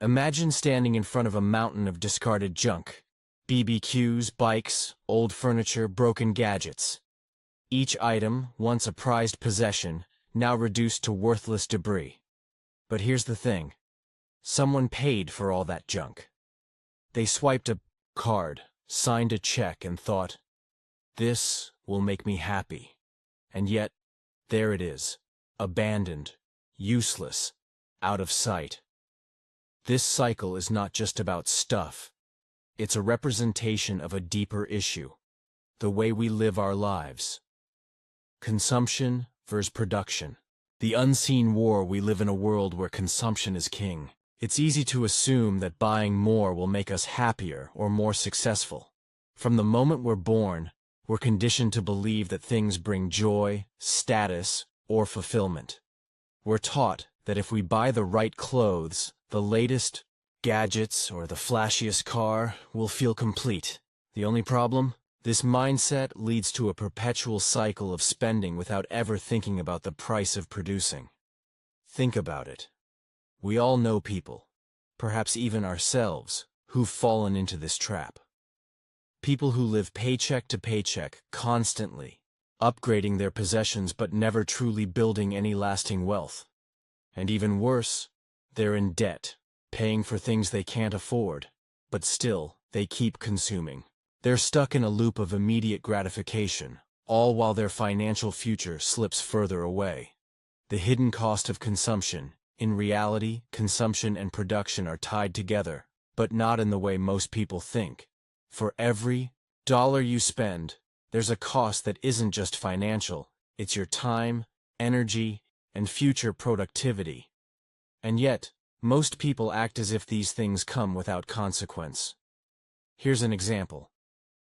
Imagine standing in front of a mountain of discarded junk. BBQs, bikes, old furniture, broken gadgets. Each item, once a prized possession, now reduced to worthless debris. But here's the thing. Someone paid for all that junk. They swiped a card, signed a check, and thought, "This will make me happy." And yet, there it is, abandoned, useless, out of sight. This cycle is not just about stuff. It's a representation of a deeper issue, the way we live our lives. Consumption versus production. The unseen war. We live in a world where consumption is king. It's easy to assume that buying more will make us happier or more successful. From the moment we're born, we're conditioned to believe that things bring joy, status, or fulfillment. We're taught that if we buy the right clothes, the latest gadgets, or the flashiest car, we'll feel complete. The only problem? This mindset leads to a perpetual cycle of spending without ever thinking about the price of producing. Think about it. We all know people, perhaps even ourselves, who've fallen into this trap. People who live paycheck to paycheck, constantly, upgrading their possessions but never truly building any lasting wealth. And even worse, they're in debt, paying for things they can't afford, but still, they keep consuming. They're stuck in a loop of immediate gratification, all while their financial future slips further away. The hidden cost of consumption. In reality, consumption and production are tied together, but not in the way most people think. For every dollar you spend, there's a cost that isn't just financial, it's your time, energy, and future productivity. And yet, most people act as if these things come without consequence. Here's an example.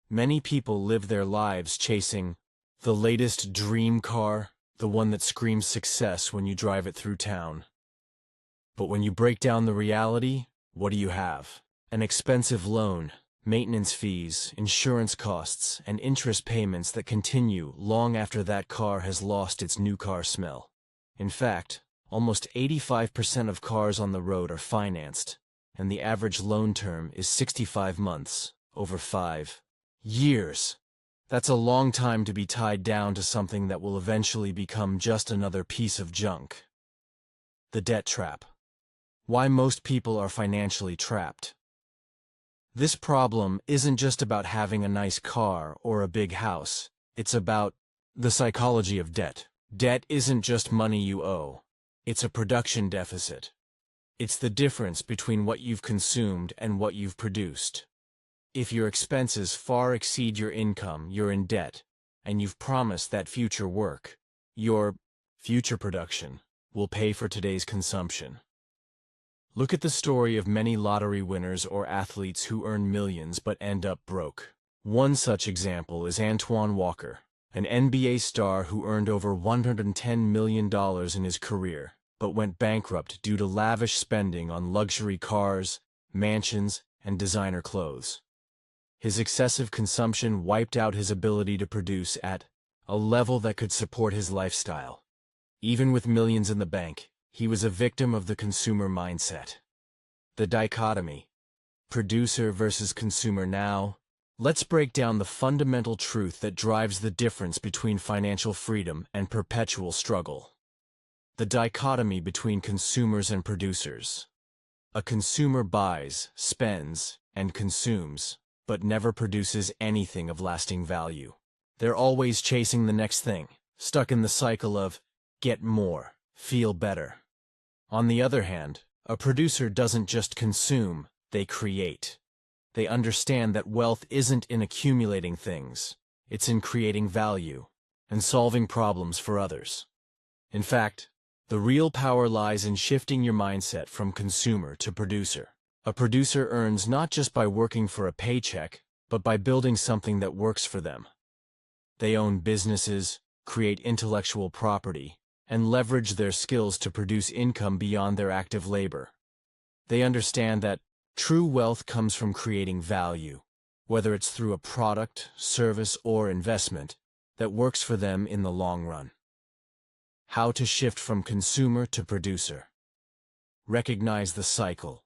Many people live their lives chasing the latest dream car, the one that screams success when you drive it through town. But when you break down the reality, what do you have? An expensive loan, maintenance fees, insurance costs, and interest payments that continue long after that car has lost its new car smell. In fact, almost 85% of cars on the road are financed, and the average loan term is 65 months, over 5 years. That's a long time to be tied down to something that will eventually become just another piece of junk. The debt trap. Why most people are financially trapped. This problem isn't just about having a nice car or a big house. It's about the psychology of debt. Debt isn't just money you owe. It's a production deficit. It's the difference between what you've consumed and what you've produced. If your expenses far exceed your income, you're in debt, and you've promised that future work, your future production, will pay for today's consumption. Look at the story of many lottery winners or athletes who earn millions but end up broke. One such example is Antoine Walker, an NBA star who earned over $110 million in his career, but went bankrupt due to lavish spending on luxury cars, mansions, and designer clothes. His excessive consumption wiped out his ability to produce at a level that could support his lifestyle. Even with millions in the bank, he was a victim of the consumer mindset. The dichotomy. Producer versus consumer. Now, let's break down the fundamental truth that drives the difference between financial freedom and perpetual struggle. The dichotomy between consumers and producers. A consumer buys, spends, and consumes, but never produces anything of lasting value. They're always chasing the next thing, stuck in the cycle of get more, feel better. On the other hand, a producer doesn't just consume, they create. They understand that wealth isn't in accumulating things, it's in creating value and solving problems for others. In fact, the real power lies in shifting your mindset from consumer to producer. A producer earns not just by working for a paycheck, but by building something that works for them. They own businesses, create intellectual property, and leverage their skills to produce income beyond their active labor. They understand that true wealth comes from creating value, whether it's through a product, service, or investment, that works for them in the long run. How to shift from consumer to producer. Recognize the cycle.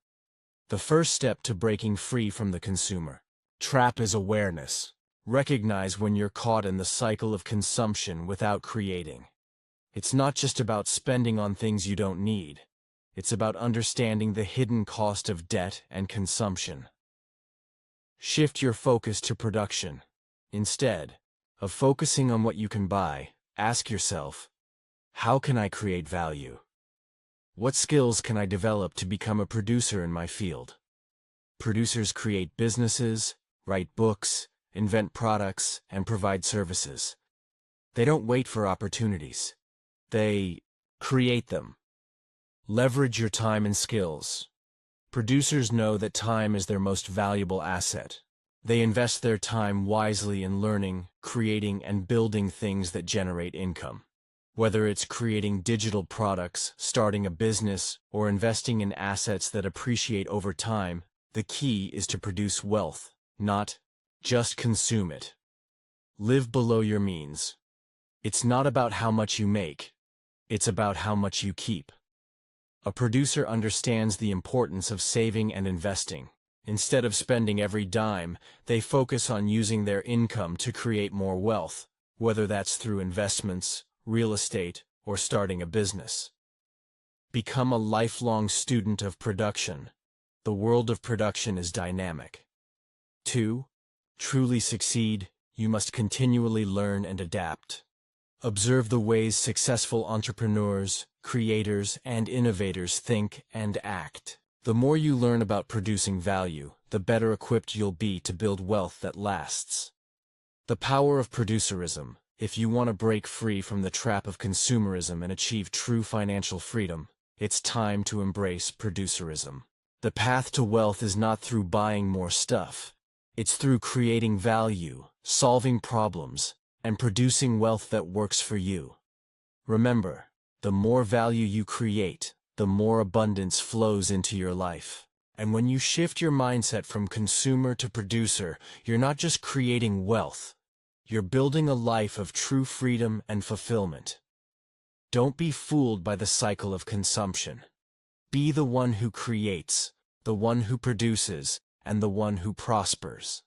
The first step to breaking free from the consumer trap is awareness. Recognize when you're caught in the cycle of consumption without creating. It's not just about spending on things you don't need. It's about understanding the hidden cost of debt and consumption. Shift your focus to production. Instead of focusing on what you can buy, ask yourself, how can I create value? What skills can I develop to become a producer in my field? Producers create businesses, write books, invent products, and provide services. They don't wait for opportunities. They create them. Leverage your time and skills. Producers know that time is their most valuable asset. They invest their time wisely in learning, creating, and building things that generate income. Whether it's creating digital products, starting a business, or investing in assets that appreciate over time, the key is to produce wealth, not just consume it. Live below your means. It's not about how much you make. It's about how much you keep. A producer understands the importance of saving and investing. Instead of spending every dime, they focus on using their income to create more wealth, whether that's through investments, real estate, or starting a business. Become a lifelong student of production. The world of production is dynamic. 2. Truly succeed, you must continually learn and adapt. Observe the ways successful entrepreneurs, creators, and innovators think and act. The more you learn about producing value, the better equipped you'll be to build wealth that lasts. The power of producerism. If you want to break free from the trap of consumerism and achieve true financial freedom, it's time to embrace producerism. The path to wealth is not through buying more stuff. It's through creating value, solving problems, and producing wealth that works for you. Remember, the more value you create, the more abundance flows into your life. And when you shift your mindset from consumer to producer, you're not just creating wealth. You're building a life of true freedom and fulfillment. Don't be fooled by the cycle of consumption. Be the one who creates, the one who produces, and the one who prospers.